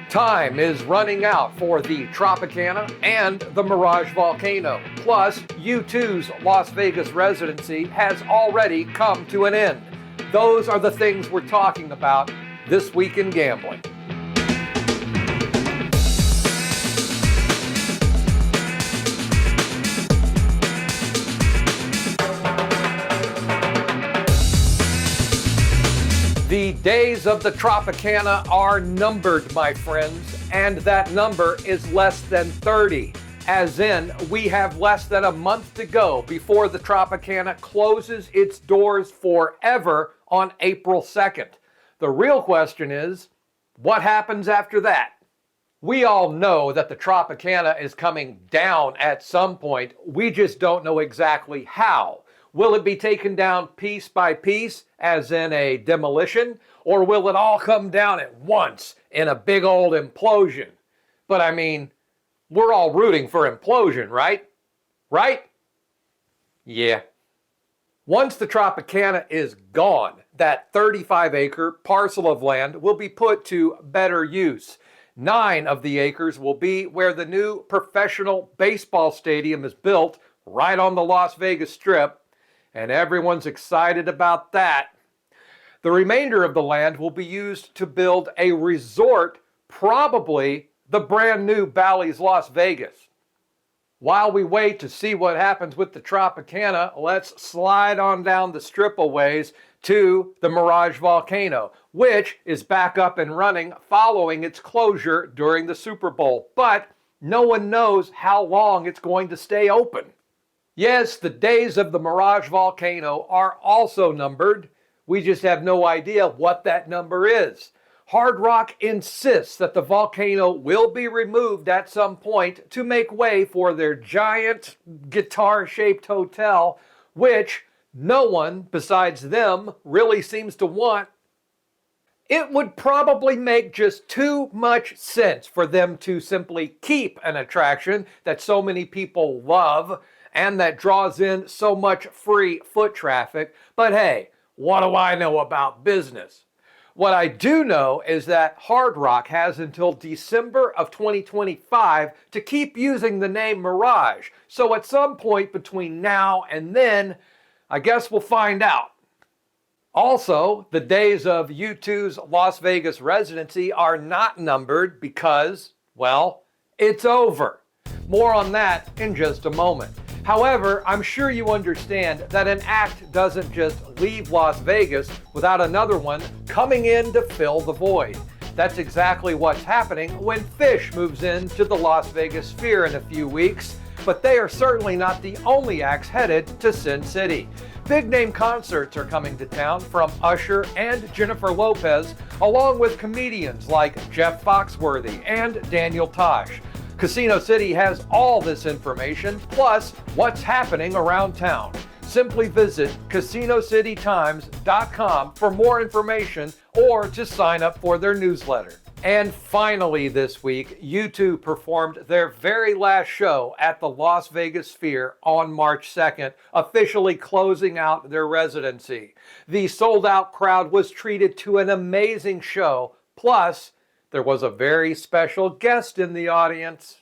Time is running out for the Tropicana and the Mirage Volcano. Plus, U2's Las Vegas residency has already come to an end. Those are the things we're talking about this week in gambling. The days of the Tropicana are numbered, my friends, and that number is less than 30. As in, we have less than a month to go before the Tropicana closes its doors forever on April 2nd. The real question is, what happens after that? We all know that the Tropicana is coming down at some point. We just don't know exactly how. Will it be taken down piece by piece, as in a demolition, or will it all come down at once in a big old implosion? But I mean, we're all rooting for implosion, right? Right? Yeah. Once the Tropicana is gone, that 35-acre parcel of land will be put to better use. 9 of the acres will be where the new professional baseball stadium is built, right on the Las Vegas Strip, and everyone's excited about that. The remainder of the land will be used to build a resort, probably the brand new Bally's Las Vegas. While we wait to see what happens with the Tropicana, let's slide on down the Strip a ways to the Mirage Volcano, which is back up and running following its closure during the Super Bowl. But no one knows how long it's going to stay open. Yes, the days of the Mirage Volcano are also numbered. We just have no idea what that number is. Hard Rock insists that the volcano will be removed at some point to make way for their giant guitar-shaped hotel, which no one besides them really seems to want. It would probably make just too much sense for them to simply keep an attraction that so many people love and that draws in so much free foot traffic. But hey, what do I know about business? What I do know is that Hard Rock has until December of 2025 to keep using the name Mirage. So at some point between now and then, I guess we'll find out. Also, the days of U2's Las Vegas residency are not numbered because, well, it's over. More on that in just a moment. However, I'm sure you understand that an act doesn't just leave Las Vegas without another one coming in to fill the void. That's exactly what's happening when Phish moves into the Las Vegas Sphere in a few weeks, but they are certainly not the only acts headed to Sin City. Big-name concerts are coming to town from Usher and Jennifer Lopez, along with comedians like Jeff Foxworthy and Daniel Tosh. Casino City has all this information, plus what's happening around town. Simply visit CasinoCityTimes.com for more information or to sign up for their newsletter. And finally this week, U2 performed their very last show at the Las Vegas Sphere on March 2nd, officially closing out their residency. The sold-out crowd was treated to an amazing show, plus there was a very special guest in the audience.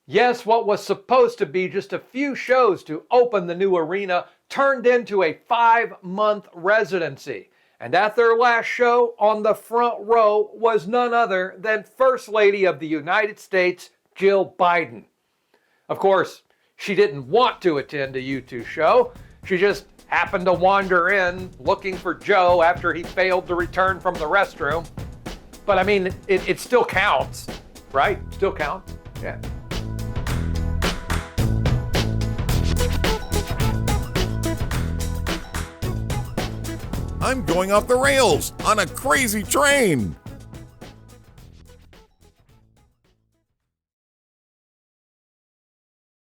Yes, what was supposed to be just a few shows to open the new arena turned into a 5-month residency. And at their last show, on the front row, was none other than First Lady of the United States, Jill Biden. Of course, she didn't want to attend a U2 show. She just happened to wander in looking for Joe after he failed to return from the restroom. But I mean, it still counts, right? Still counts, yeah. I'm going off the rails on a crazy train.